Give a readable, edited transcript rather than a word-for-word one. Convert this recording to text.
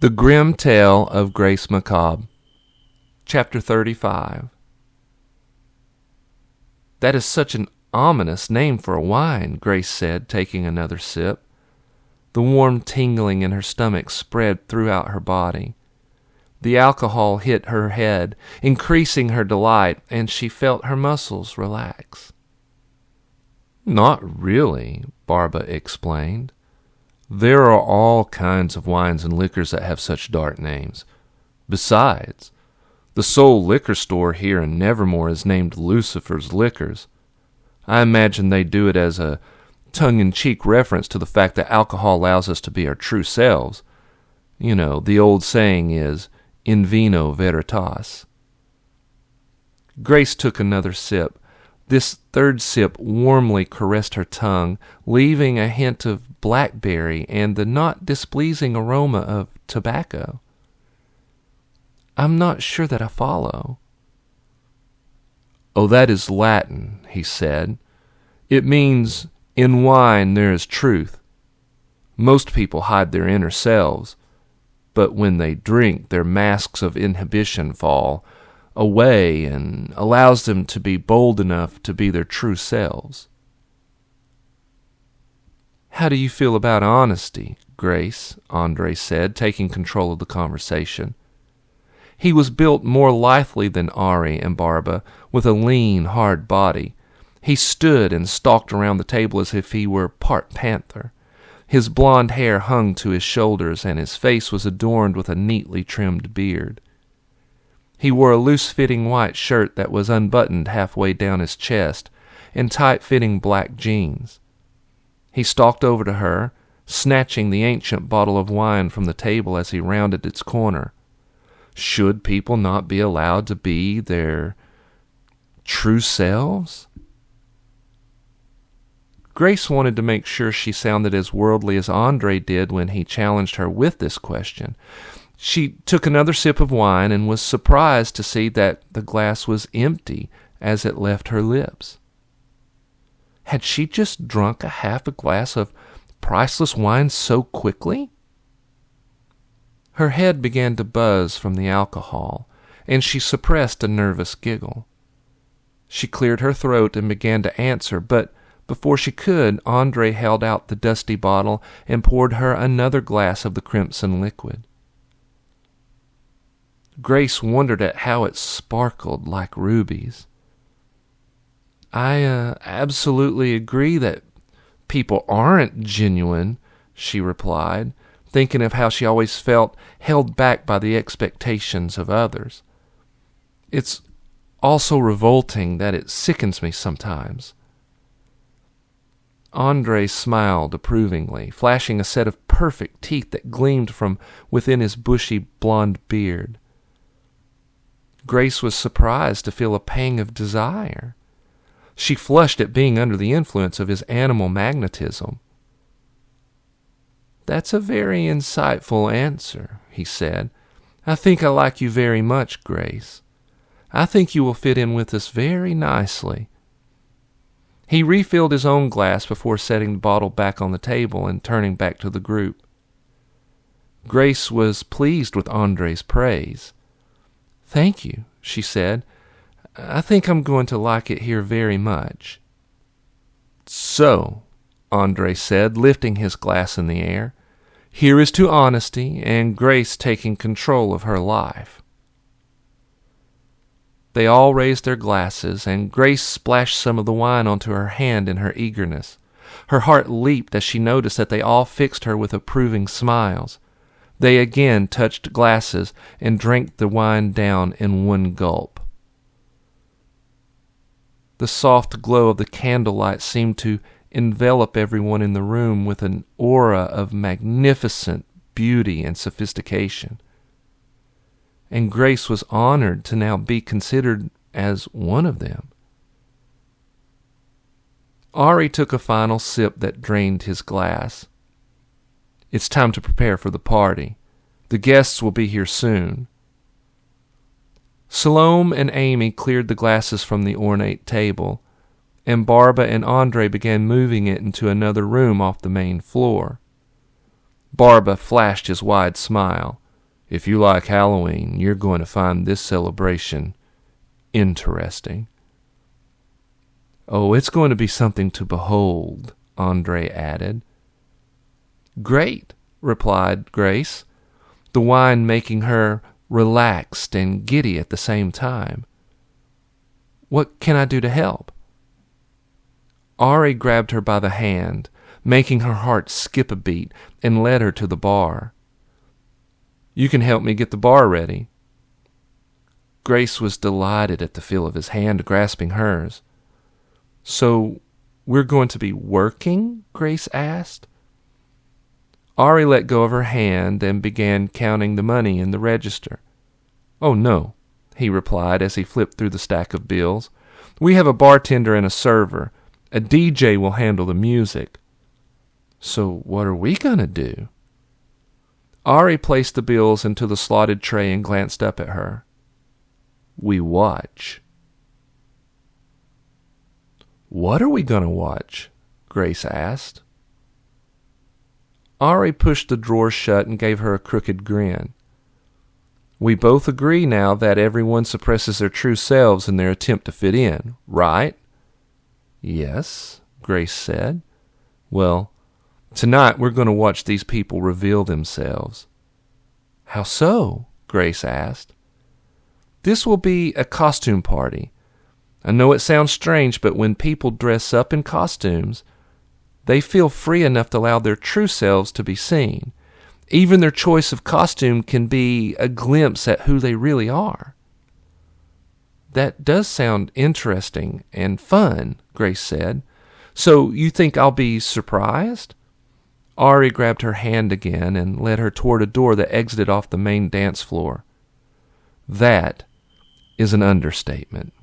The Grim Tale of Grace Macabre, Chapter 35. "That is such an ominous name for a wine," Grace said, taking another sip. The warm tingling in her stomach spread throughout her body. The alcohol hit her head, increasing her delight, and she felt her muscles relax. "Not really," Barba explained. "There are all kinds of wines and liquors that have such dark names. Besides, the sole liquor store here in Nevermore is named Lucifer's Liquors. I imagine they do it as a tongue-in-cheek reference to the fact that alcohol allows us to be our true selves. You know, the old saying is, in vino veritas." Grace took another sip. This third sip warmly caressed her tongue, leaving a hint of blackberry and the not displeasing aroma of tobacco. "I'm not sure that I follow." "Oh, that is Latin," he said. "It means, in wine there is truth. Most people hide their inner selves, but when they drink, their masks of inhibition fall away and allows them to be bold enough to be their true selves." "How do you feel about honesty, Grace?" Andre said, taking control of the conversation. He was built more lithely than Ari and Barba, with a lean, hard body. He stood and stalked around the table as if he were part panther. His blond hair hung to his shoulders, and his face was adorned with a neatly trimmed beard. He wore a loose-fitting white shirt that was unbuttoned halfway down his chest, and tight-fitting black jeans. He stalked over to her, snatching the ancient bottle of wine from the table as he rounded its corner. Should people not be allowed to be their true selves? Grace wanted to make sure she sounded as worldly as Andre did when he challenged her with this question. She took another sip of wine and was surprised to see that the glass was empty as it left her lips. Had she just drunk half a glass of priceless wine so quickly? Her head began to buzz from the alcohol, and she suppressed a nervous giggle. She cleared her throat and began to answer, but before she could, Andre held out the dusty bottle and poured her another glass of the crimson liquid. Grace wondered at how it sparkled like rubies. "I absolutely agree that people aren't genuine," she replied, thinking of how she always felt held back by the expectations of others. "It's also revolting that it sickens me sometimes." Andre smiled approvingly, flashing a set of perfect teeth that gleamed from within his bushy blonde beard. Grace was surprised to feel a pang of desire. She flushed at being under the influence of his animal magnetism. "That's a very insightful answer," he said. "I think I like you very much, Grace. I think you will fit in with us very nicely." He refilled his own glass before setting the bottle back on the table and turning back to the group. Grace was pleased with Andre's praise. "Thank you," she said. "I think I'm going to like it here very much." "So," Andre said, lifting his glass in the air, "here is to honesty and Grace taking control of her life." They all raised their glasses, and Grace splashed some of the wine onto her hand in her eagerness. Her heart leaped as she noticed that they all fixed her with approving smiles. They again touched glasses and drank the wine down in one gulp. The soft glow of the candlelight seemed to envelop everyone in the room with an aura of magnificent beauty and sophistication. And Grace was honored to now be considered as one of them. Ari took a final sip that drained his glass. "It's time to prepare for the party. The guests will be here soon." Salome and Amy cleared the glasses from the ornate table, and Barba and Andre began moving it into another room off the main floor. Barba flashed his wide smile. If you like Halloween, you're going to find this celebration interesting. Oh, it's going to be something to behold, Andre added. Great, replied Grace, the wine making her relaxed and giddy at the same time. What can I do to help? Ari grabbed her by the hand, making her heart skip a beat, and led her to the bar. You can help me get the bar ready. Grace was delighted at the feel of his hand grasping hers. So, we're going to be working? Grace asked. Ari let go of her hand and began counting the money in the register. Oh, no, he replied as he flipped through the stack of bills. We have a bartender and a server. A DJ will handle the music. So what are we going to do? Ari placed the bills into the slotted tray and glanced up at her. We watch. What are we going to watch? Grace asked. Ari pushed the drawer shut and gave her a crooked grin. We both agree now that everyone suppresses their true selves in their attempt to fit in, right? Yes, Grace said. Well, tonight we're going to watch these people reveal themselves. How so? Grace asked. This will be a costume party. I know it sounds strange, but when people dress up in costumes, they feel free enough to allow their true selves to be seen. Even their choice of costume can be a glimpse at who they really are. That does sound interesting and fun, Grace said. So you think I'll be surprised? Ari grabbed her hand again and led her toward a door that exited off the main dance floor. That is an understatement.